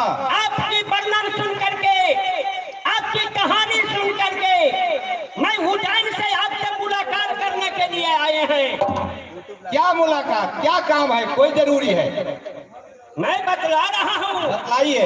आपकी वर्णन सुन करके, आपकी कहानी सुन करके मैं उज्जैन से आपसे मुलाकात करने के लिए आए हैं। क्या मुलाकात, क्या काम है, कोई जरूरी है? मैं बतला रहा हूँ। बतलाइए।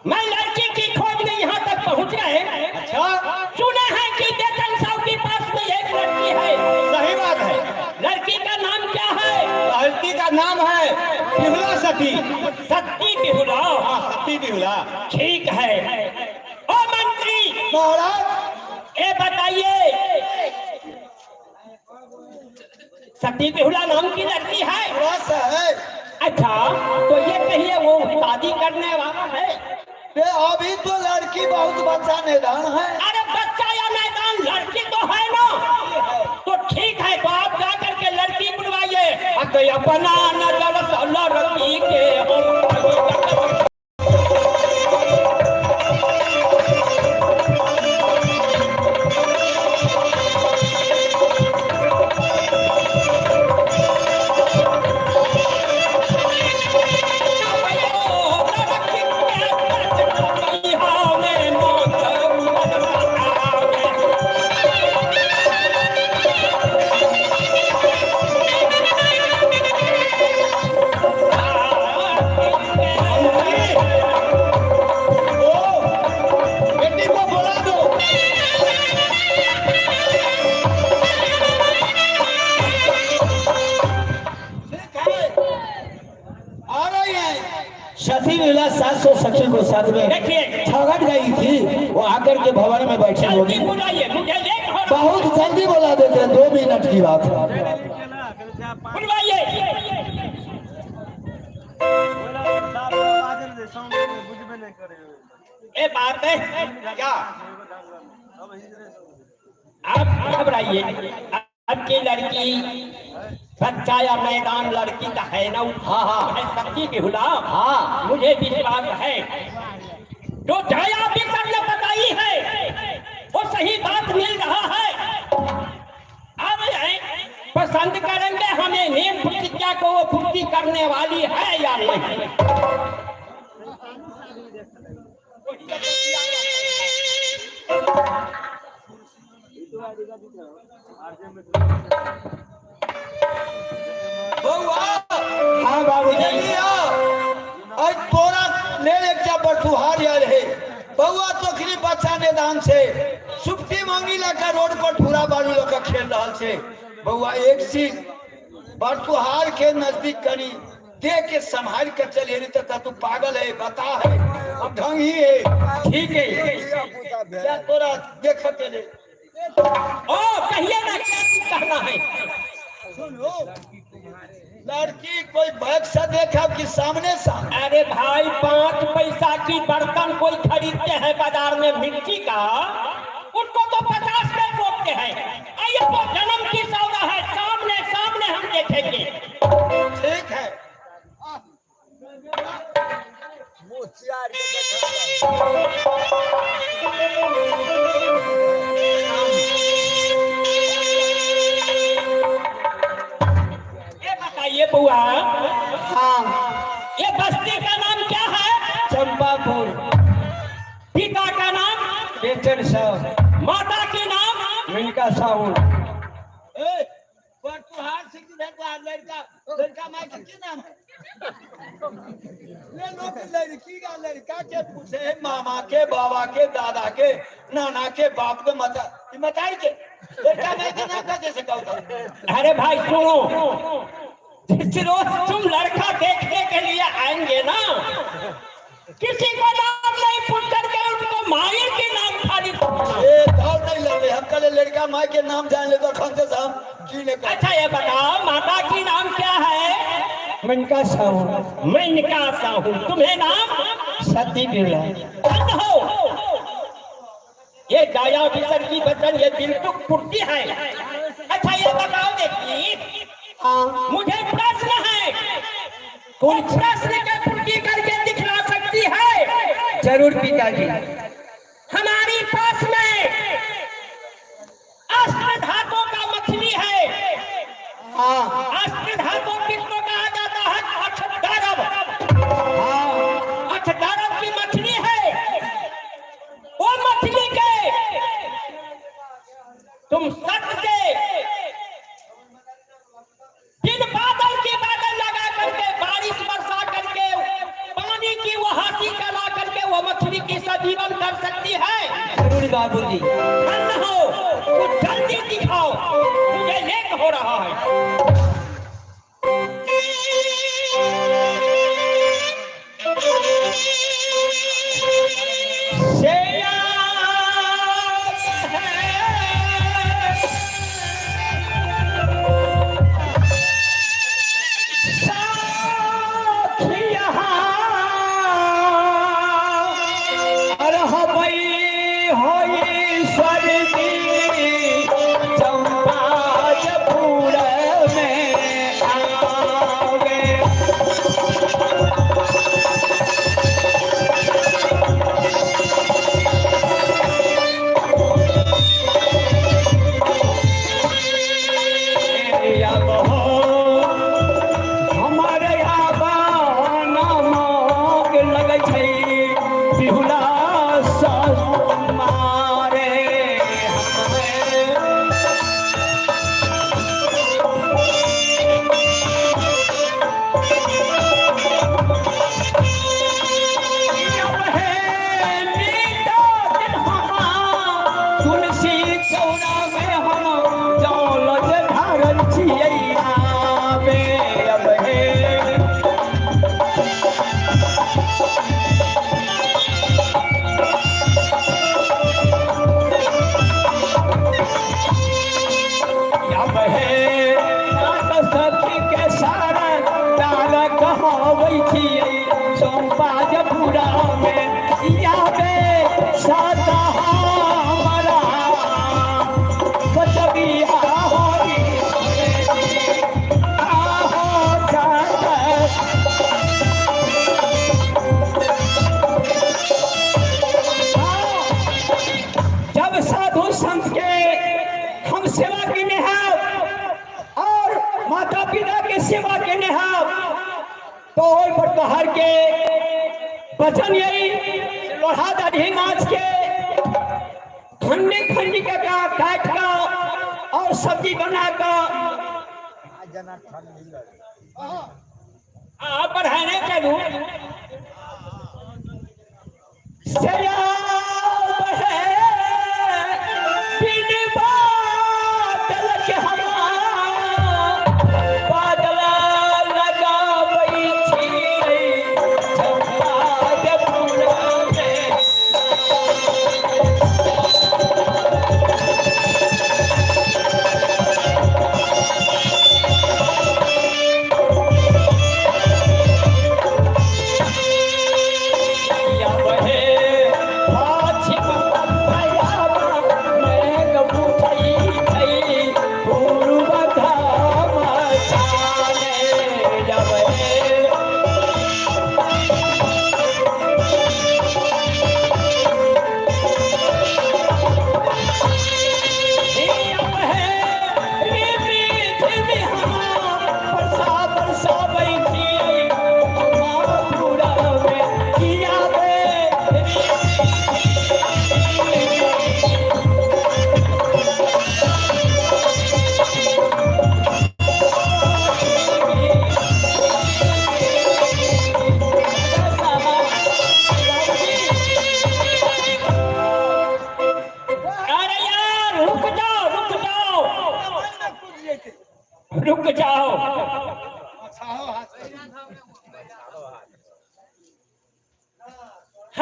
मैं लड़की की खोज में यहाँ तक पहुँच गए। अच्छा, सुना है कि देतन साहब के पास में एक लड़की है। सही बात है। लड़की का नाम क्या है? लड़की का नाम है बिहुला सती। सती बिहुला? हाँ, सती बिहुला। ठीक है। ओ मंत्री महाराज, ये बताइए, सती बिहुला नाम की लड़की है? बस है। अच्छा, तो ये कहिए वो शादी करने वाला है? अभी तो लड़की बहुत बच्चा निदान है। अरे बच्चा या मैदान, लड़की तो है ना। तो ठीक है, तो आप जा करके लड़की बुलवाइए। अपना नजर लड़की के सती बिहुला 700 सखी को साथ में देखिए ठगट गई थी। वो आकर के भवन में बैठे होगी। बुलाइए, मुझे लेट हो रहा है। बहुत जल्दी बोला देते हैं, 2 मिनट की बात है। बुलवाइए। ये बात है क्या? आप घबराइए। आपकी लड़की बच्चा या मैदान लड़की का है ना? हाँ हाँ सती बिहुला? हाँ, मुझे विश्वास है। जो जया बिसर ने बताई है वो सही बात मिल रहा है। अब पसंद करेंगे हमें नेम प्रतिज्ञा को वो पूर्ति करने वाली है या नहीं। हाँ बाबूजी। आज तोरा ले एक जा बटुहार यार है बउआ तोखरी बच्चा निदान से सुप्ती मांगी लगा रोड पर ठूरा बालू लगा खेल रहा से बउआ एक चीज बटुहार के नजदीक करी दे के संभाल के चले नहीं तो तू पागल है, बता है अब ढंग ही है। ठीक है, क्या तोरा देख के ले ओ कहिए ना क्या कहना है। सुनो, लड़की कोई बैग से देखा कि सामने सामने? अरे भाई 5 पैसा की बर्तन कोई खरीदते हैं बाजार में मिट्टी का, उनको तो 50 में बोलते हैं। ये तो जन्म की सौदा है, सामने सामने हम देखेंगे। ठीक है। होशियार के देखा ये बताइए बुआ, हाँ ये बस्ती का नाम क्या है? चंपापुर पिता का नाम? बेचन साहब माता के नाम? मिनका साहू ए पर तुहार सिख भेटा लड़का लड़का माई का की नाम है ले लोग लड़की का लड़का के पूछे मामा के बाबा के दादा के नाना के बाप के मताई के लड़का माई का नाम का कैसे कहता अरे भाई सुनो, जिस रोज तुम लड़का देखने के लिए आएंगे ना, किसी को नाम नहीं पूछ करके उनको माई के नाम खाली पूछना। ए दाव नहीं लगे हम कल लड़का माई के नाम जान ले तो खंते साहब की ने कहा अच्छा ये बताओ, माता की नाम क्या है? मिनका साहू मेनका साहू। तुम्हें नाम? सती बिरला बंद हो। ये गाया विसर की वचन ये बिल्कुल फुर्ती है। अच्छा ये बताओ देखिए, हाँ मुझे प्रश्न है, कोई प्रश्न के पूर्ति करके दिखला सकती है? जरूर पिताजी। हमारी पास में अष्टधातु का मछली है। हाँ अष्टधातु किसको कहा जाता है? अष्टधारव। हाँ अष्टधारव की मछली है। वो मछली के तुम सच से दिन बादल के बादल लगा करके, बारिश बरसा करके, पानी की वो हाथी कला करके वो मछली की सजीवन कर सकती है? जरूर बाबूजी। ठंड हो तो जल्दी दिखाओ, मुझे लेट हो रहा है। वचन यही लोहा दाढ़ी माछ के खंडी खंडी का काट का और सब्जी बना कर बढ़ाने चलू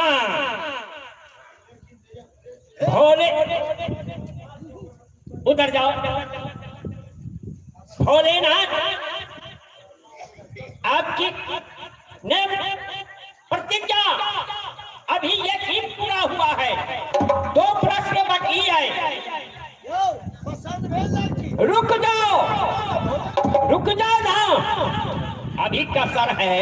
हाँ भोले उधर जाओ। भोलेनाथ आपकी ने प्रतिज्ञा अभी ये ठीक पूरा हुआ है, 2 प्रश्न बाकी है। रुक जाओ ना, अभी कसर है।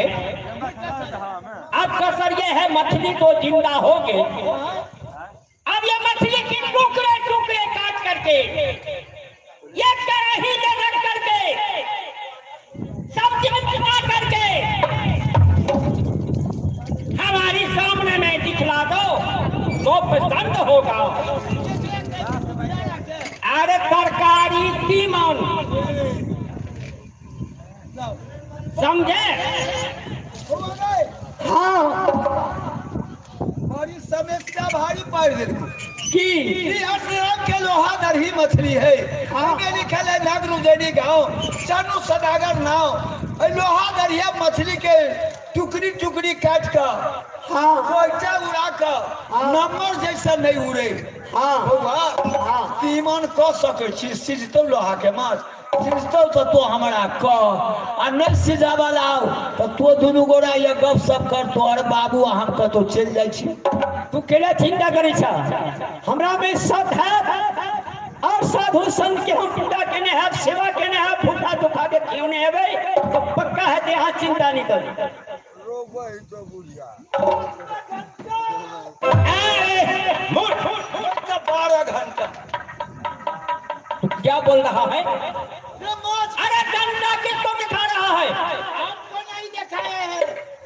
अब कसर ये है मछली तो जिंदा हो गई, अब ये मछली के टुकड़े टुकड़े काट करके ये कढ़ाई में रख करके सब्जी में बना करके हमारी सामने में दिखला दो तो पसंद होगा। अरे तरकारी तीमन समझे? हाँ बड़ी समस्या भारी पड़ गई के लोहा दरही मछली है। आगे लिखल है नागरुजनी गाँव चानू सदागर नाव। लोहा दरिया मछली के टुकड़ी टुकड़ी काट कर कोयटा उड़ा कर नंबर जैसा नहीं उड़े। तीमन क सके सिझतो लोहा के माछ सिझतो तो हमारा क आ नहीं सिझावा लाओ तो तू दुनू गोरा ये गप सप कर तो अरे बाबू हम कतो चल जाइ छी। तू केला चिंता करे छा? हमरा में सत है और साधु संत के हम पूजा केने है, सेवा केने है, भूखा दुखा के क्यों नहीं है भाई? तो पक्का है ते यहाँ चिंता नहीं करी। मूर्ख 12 घंटा तू क्या बोल रहा है? अरे डंडा किसको दिखा रहा है? आपको नहीं दिखाया है।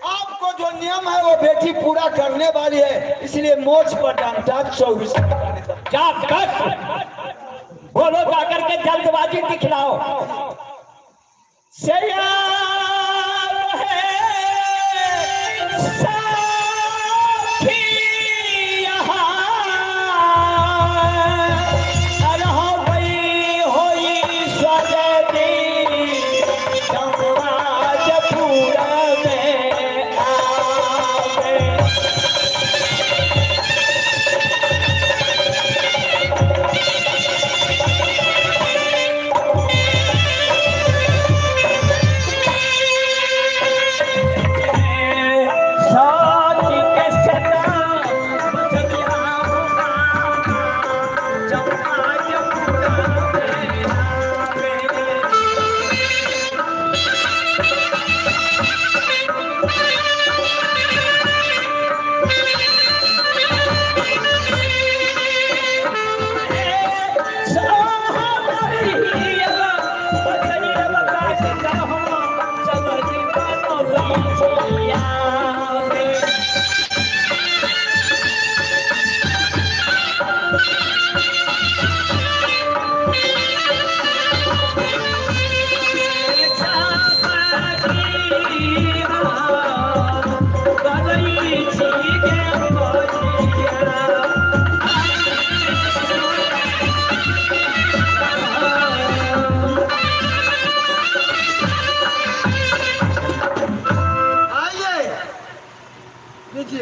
आपको जो नियम है वो बेटी पूरा करने वाली है, इसलिए मोच पर डंडा 24 क्या बस बोलो जाकर के जल्दबाजी दिखलाओ। सयाल है साथी यहाँ, अरहा भई होई स्वजनी समाज पूरा में आवे।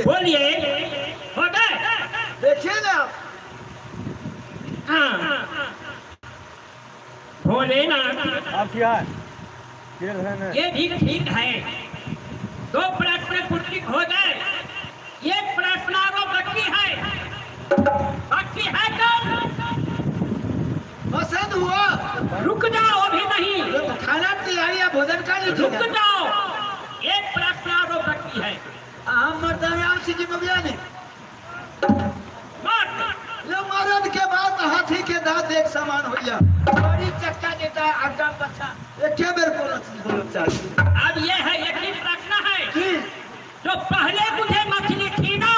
बोलिए हो गए? देखिए ना हाँ भोलेनाथ आप क्या है? खेल है ना? ये भी ठीक है। 2 प्रश्न पूर्ण हो गए, 1 प्रश्न और बाकी है। बाकी है कब? पसंद हुआ? रुक जाओ, अभी नहीं, खाना तैयारी या भोजन का रुक जाओ, 1 प्रश्न और बाकी है। हम मर्दान जी बबिया ने लो मरद के बाद हाथी के दांत एक समान हो गया। बड़ी चक्का देता आगा पछा एक बेर बोलो चाहिए। अब ये है, एक ही प्रश्न है जो पहले मुझे मछली थी ना,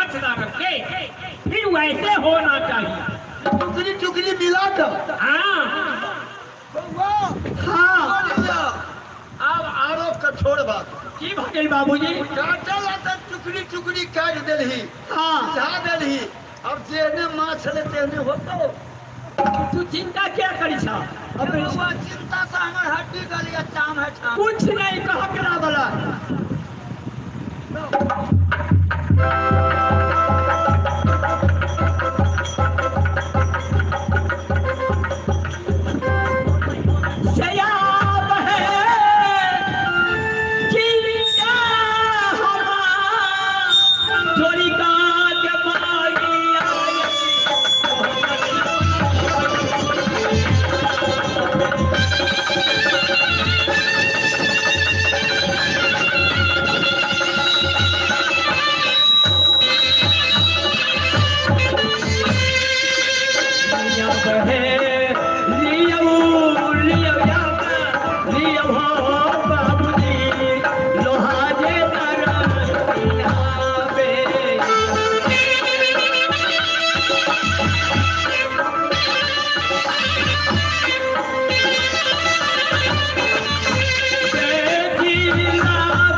अचला रख के फिर वैसे होना चाहिए, टुकड़ी टुकड़ी मिला कर। हाँ अब आरोप का छोड़ बात की भगल बाबूजी। काटल आता टुकड़ी टुकड़ी काट देलही, धा देलही। अब जेने माछ ले तेने होतो। तू चिंता क्या करी छा? अब वो चिंता से हमर हड्डी गलिया चाम है छाम। कुछ नहीं कह करा वाला।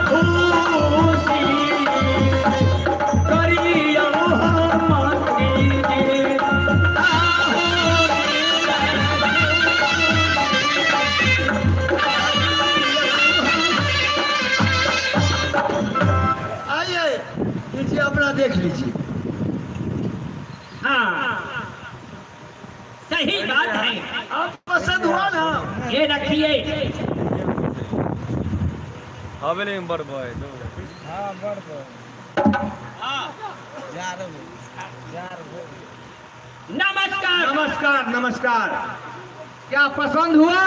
आइए नीचे अपना देख लीजिए। हाँ सही बात है। आप पसंद हुआ ना? ये रखिए। हवेली में बड़ बॉय नमस्कार। नमस्कार नमस्कार। क्या पसंद हुआ?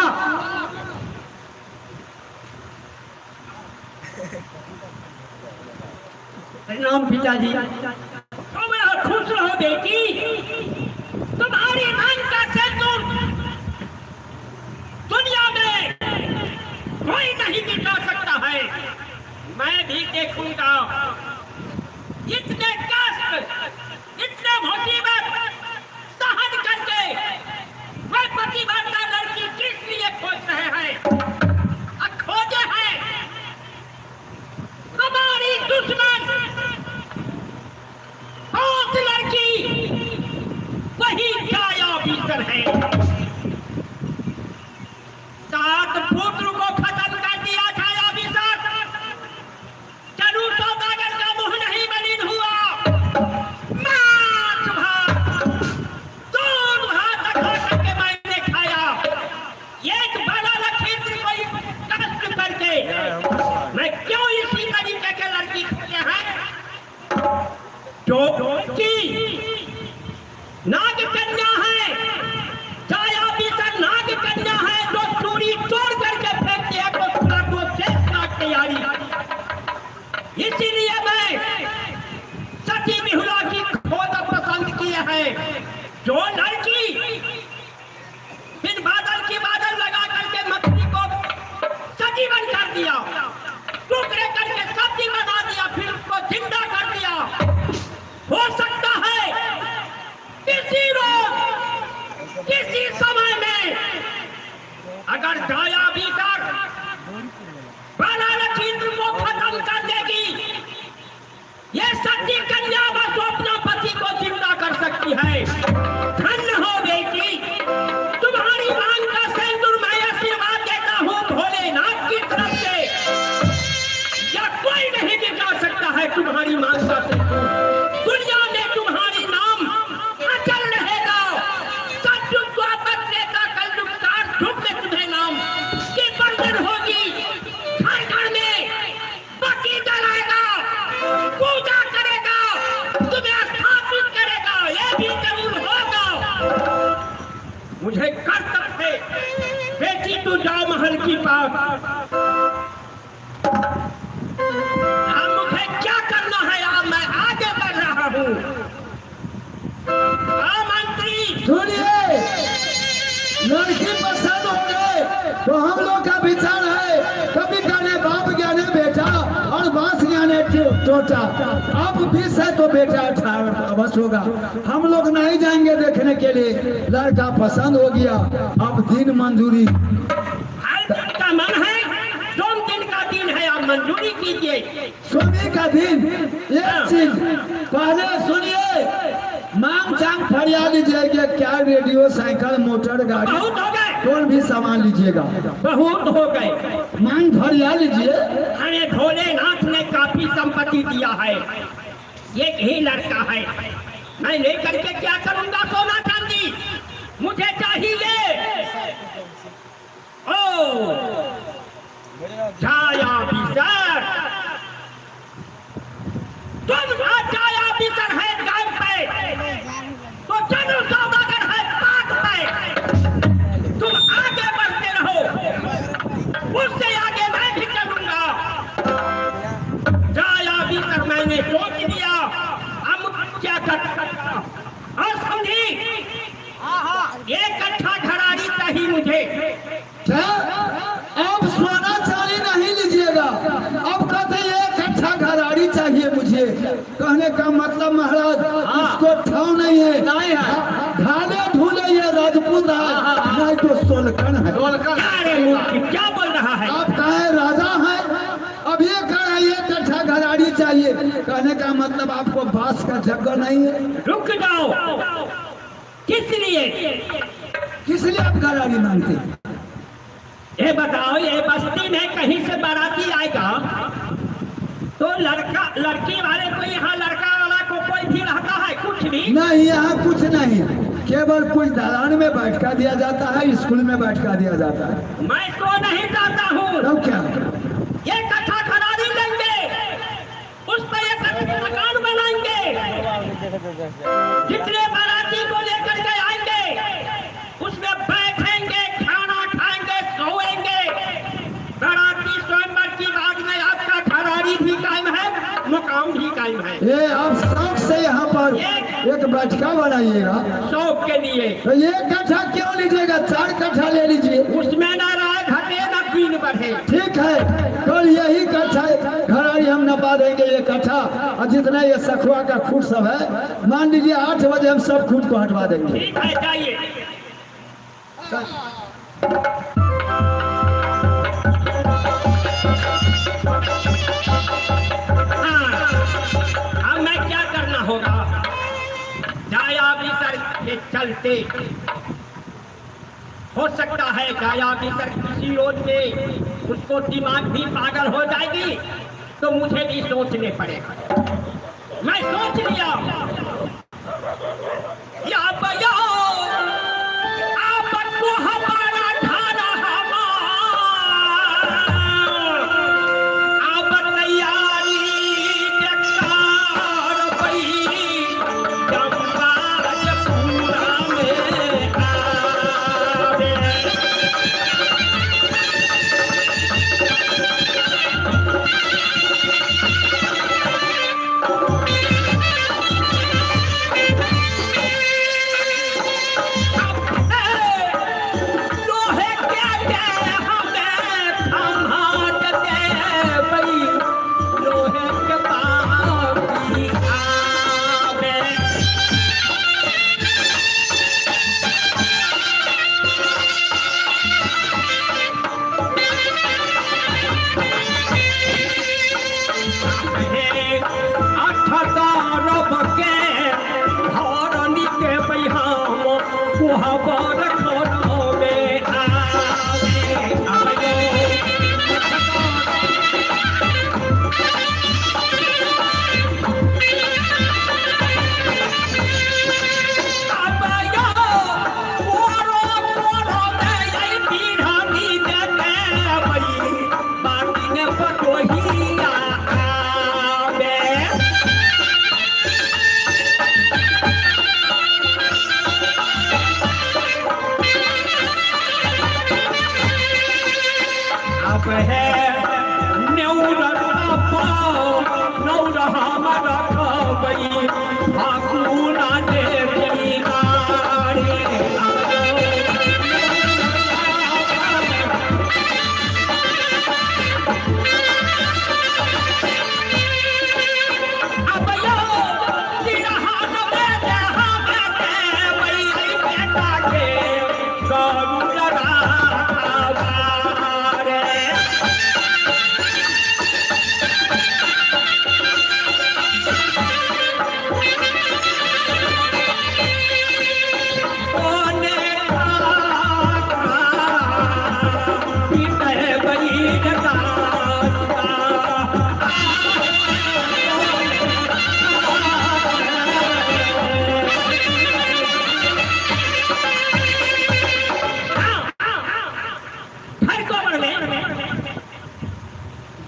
प्रणाम पिताजी। तुम खुश रहो बेटी। तुम्हारी मन का सिंदूर दुनिया में कोई नहीं मिटा सकता है। मैं भी देखूंगा इतने कष्ट इतने मुसीबत सहन करके वह प्रतिभाता लड़की किस लिए खोज रहे हैं। खोजे हैं हमारी दुश्मन कौन सी लड़की? वही छाया भीतर है। 7 पुत्र को खत्म कर दिया छाया भीतर। चलू सौदागर का मुंह नहीं मलिन हुआ। मांस भात दूध भात खा करके मैंने खाया। एक बड़ा लखीमपुर को कष्ट करके मैं क्यों इसी तरीके के लड़की खोजे हैं जो की नाग कन्या है। छाया भीतर नाग कन्या है जो चूड़ी तोड़ करके फेंक दिया तो शेष नाग तैयारी। इसीलिए मैं सती बिहुला की खोज पसंद किए है। जो लड़की बिन बादल की बादल लगा करके मछली को सजीवन कर दिया, टुकड़े करके सब्जी बना दिया, फिर उसको जिंदा कर दिया। हो सकता है किसी रोज किसी समय में अगर छाया भीतर बाला लखीमपुर को खत्म कर देगी, ये सती कन्या बस अपना पति को जिंदा कर सकती है। धन्य हो बेटी। तुम्हारी मांग का सिंदूर मैं आशीर्वाद देता हूँ भोलेनाथ की तरफ से। या कोई नहीं मिटा सकता है तुम्हारी मांग का सिंदूर। दुनिया में तुम्हारी नाम अचल रहेगा। सतयुग द्वापर त्रेता कलयुग काल युग में तुम्हें नाम की बर्तन होगी। घर घर में बत्ती जलाएगा, पूजा करेगा, तुम्हें स्थापित करेगा। ये भी जरूर होगा। मुझे कर्तव्य है बेटी तू जाओ महल की पास। अब मुझे क्या करना है? अब मैं आगे बढ़ रहा हूँ। मंत्री सुनिए, लड़की पसंद हो गए तो हम लोग का विचार है कभी कहने बाप ज्ञाने बेटा और बांस ज्ञाने टोटा। अब 20 है तो बेटा 18 अवश्य होगा। हम लोग नहीं जाएंगे देखने के लिए। लड़का पसंद हो गया, अब दिन मंजूरी। हर दिन का मन है, सोम दिन का दिन है, आप मंजूरी कीजिए। सोने का दिन। एक चीज पहले सुनिए, मांग चांग फरियाद लीजिएगा। क्या रेडियो साइकिल मोटर गाड़ी बहुत हो गए, कौन भी सामान लीजिएगा। बहुत हो गए। मांग फरियाद लीजिए। हमें भोलेनाथ ने काफी संपत्ति दिया है। एक ही लड़का है, मैं लेकर के क्या करूंगा सोना चांदी? मुझे चाहिए। ओ छाया भीतर, तुम छाया भीतर है गांव पे, तो चलो सौदागर है पात पे। तुम आगे बढ़ते रहो, उससे आगे मैं भी चलूंगा। छाया भीतर मैंने सोच लिया, अब क्या कर सकता। और समझी, एक अच्छा घराड़ी चाहिए मुझे। क्या? अब सोना चांदी नहीं लीजिएगा, अब कहते हैं एक अच्छा घराड़ी चाहिए मुझे। कहने का मतलब महाराज इसको ठाव नहीं है। नहीं है। ढाले ढूले ये राजपूत है, नहीं तो सोलकन है। क्या रे मूर्ख, क्या बोल रहा है? आप कहे राजा है, अब ये कहे चाहिए। कहने का मतलब आपको बांस का जगह नहीं है। रुक जाओ, किस लिए? किस लिए आप घराड़ी मांगते हैं? ये बताओ, ये बस्ती में कहीं से बाराती आएगा तो लड़का लड़की वाले को यहाँ लड़का वाला को कोई भी रहता है? कुछ भी नहीं, यहाँ कुछ नहीं, केवल कुछ दालान में बैठका दिया जाता है, स्कूल में बैठका दिया जाता है। मैं तो नहीं चाहता हूँ। तो क्या ये कट्ठा खरारी लेंगे, उस पर एक मकान बनाएंगे, जितने बाराती को लेकर के आएंगे उसमें बैठेंगे, खाना खाएंगे, सोएंगे। बाराती स्वयंवर की बात में आपका खरारी भी कायम है, मकाम भी कायम है। ये आप शौक से यहाँ पर एक बैठका बनाइएगा? शौक के लिए तो ये कट्ठा क्यों लीजिएगा? 4 कट्ठा ले लीजिए। उसमें ना राय घटे ना पीन बढ़े। ठीक है, कल यही कट्ठा घराड़ी हम नपा देंगे, ये कट्ठा। और जितना ये सखुआ का खूट सब है, मान लीजिए 8 बजे हम सब खूट को हटवा देंगे। ठीक है, जाइए। अब मैं क्या करना होगा? जाया भीतर के चलते हो सकता है जाया भीतर किसी रोज में उसको दिमाग भी पागल हो जाएगी, तो मुझे भी सोचने पड़ेगा। मैं सोच लिया, या बया आपको हमारा ठाना आप तैयारी जगदार भई, जमवाज पूरा में आवे। लोहे के दे हमें संभाल दे भई, लोहे के बाकी आवे। अठदारब के धरनी के बहियाम कुहबर खड़ो में आवे। आयो कोरो कोरो में आई बिरहनी देते भई, बाकी ने पटोहिया आवे। अब है नौरा हमारा खबई, फागुना देवी गाड़ी। अब यो सिरहान में जहाँ बैठे वही बेटा के गरुड़ रावारे। ओने आका पीते बड़ी जगाता। हर गोबर में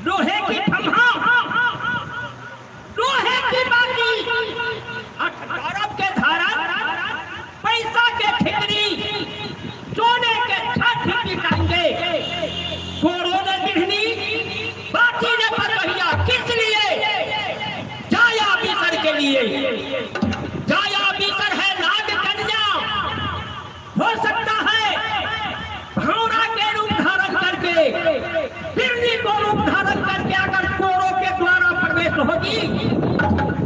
लोहे की खम्हा, लोहे की बाती, अठारब के धारा, पैसा के ठिकरी, सोने के छठ बिकाएंगे। कोरों ने बिढ़नी, बाती ने पतोहिया, किस लिए? जाया भीतर के लिए। जाया भीतर है नाग कन्या। हो सकता है भावना के रूप धारण करके, बिरनी को रूप धारण करके अगर कोरो के द्वारा प्रवेश होगी,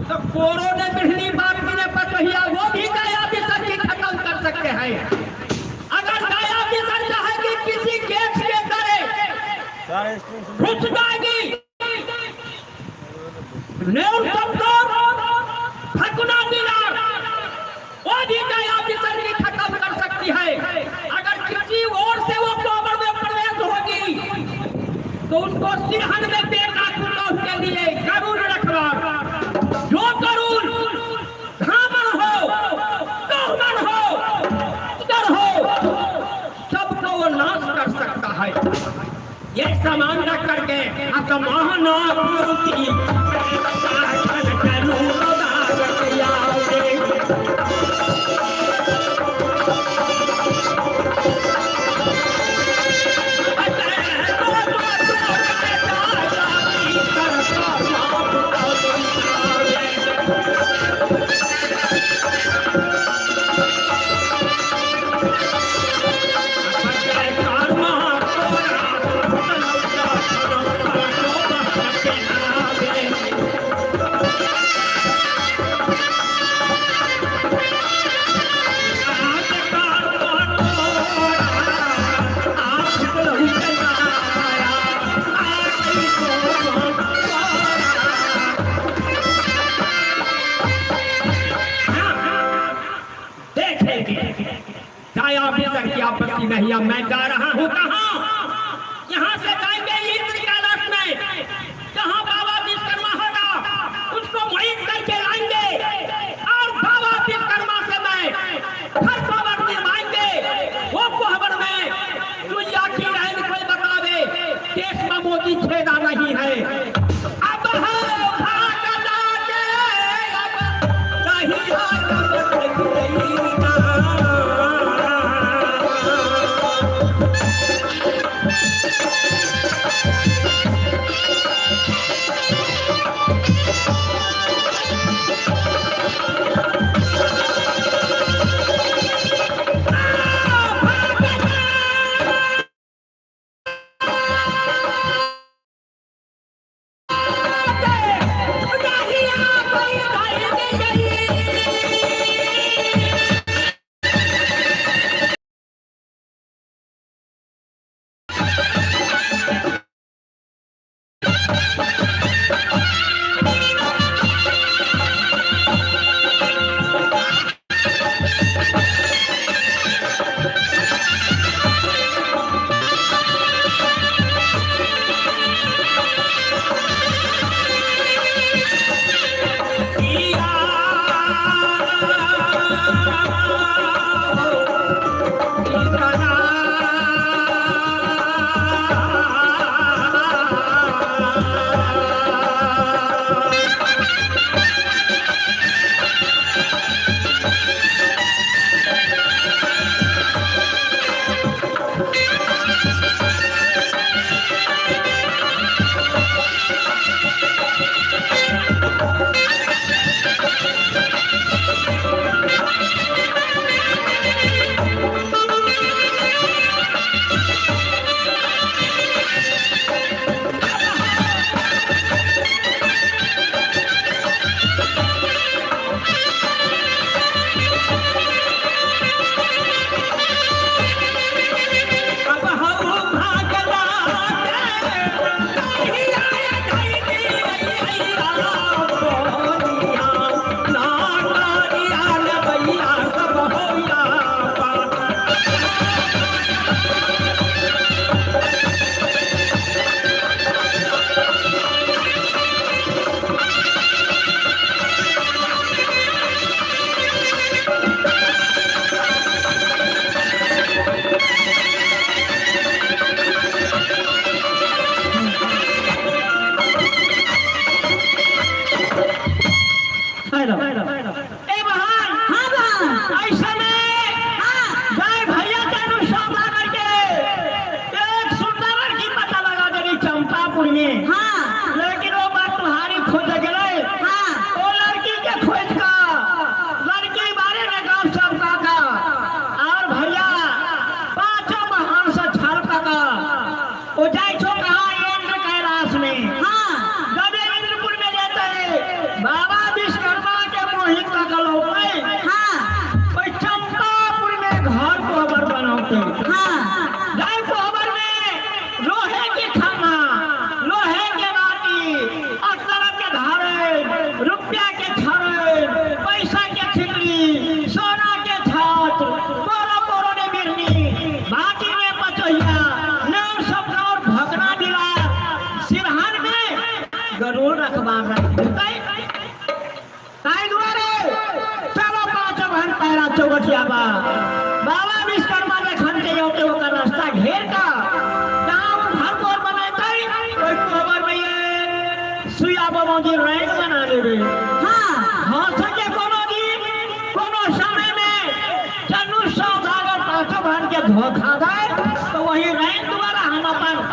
तो कोरो ने बिढ़नी बाती ने पतोहिया, वो भी जाया भीतर की खत्म कर सकते हैं। अगर जाया भीतर चाहेगी किसी केस के करे घुस जाएगी, भक्त मोहना पूर्ति करूं दागतिया आपत्ति नहीं। अब मैं जा रहा हूँ कहाँ? यहाँ से जाएंगे इंद्र का रथ में, जहाँ बाबा विश्वकर्मा होगा उसको मोहित करके लाएंगे और बाबा विश्वकर्मा से मैं हर खबर दिलवाएंगे। वो कोहबर में दुनिया की रहन कोई बतावे देश में मोदी छेड़ा नहीं है। अब बाबा विश्वकर्मा के खंडे होते होकर रास्ता घेर का गांव घर को बनाए कोई खबर नहीं सुइया बाबा जी रैंक बना लेबे। हाँ हाँ सके कोनो दिन कोनो समय में चन्नू सौदागर पाँचों भान के धोखा दे तो वही रैंक द्वारा हम अपन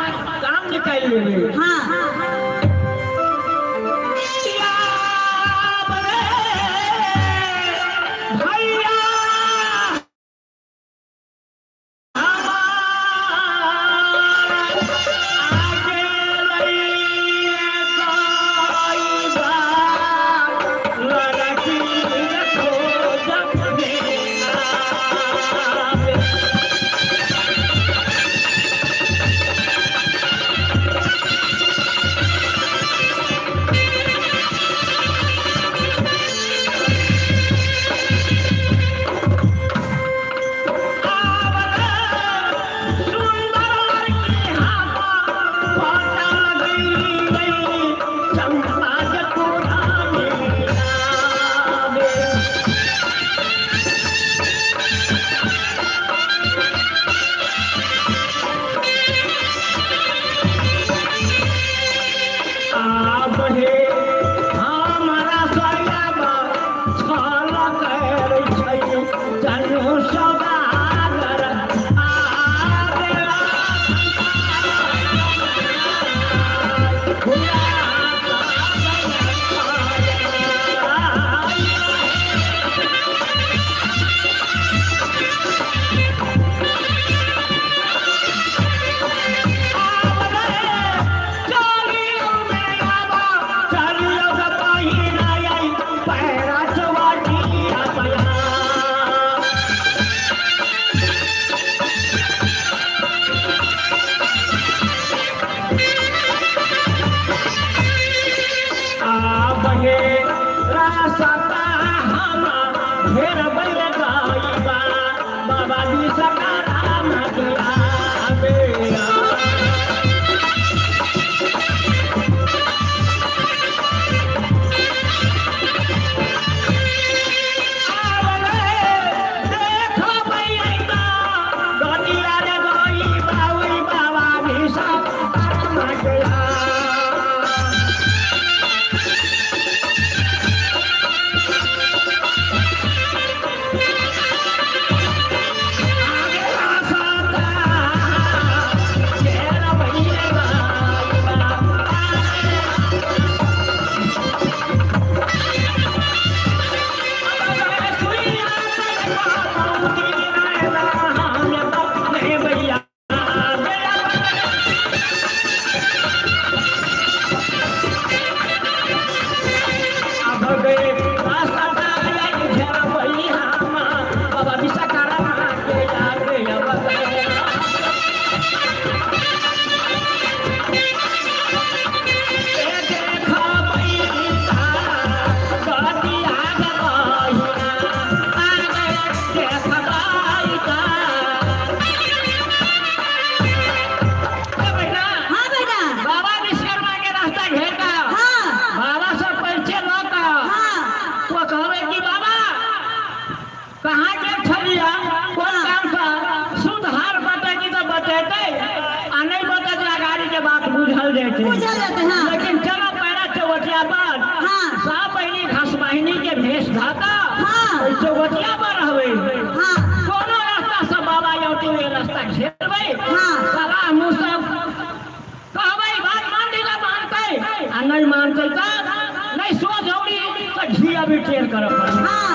काम निकाल लेबे। हाँ भैया बुझल जाते हाँ लेकिन चलो पैरा चौवटिया पर हाँ साफ बहनी घास बहनी के भेष धाता हाँ चौवटिया पर रहबे हाँ कोनो रास्ता से बाबा यौटी हुए रास्ता घेरबे हाँ सलाह मुँह से कहबे बात मान देगा मानते आ नहीं मानते तो नहीं सो जौड़ी तो झिया भी टेर करब पड़ी हाँ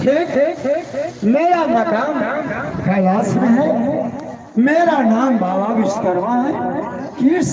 ठीक मेरा मकाम कैलाश में है। मेरा नाम बाबा विश्वकर्मा है। किस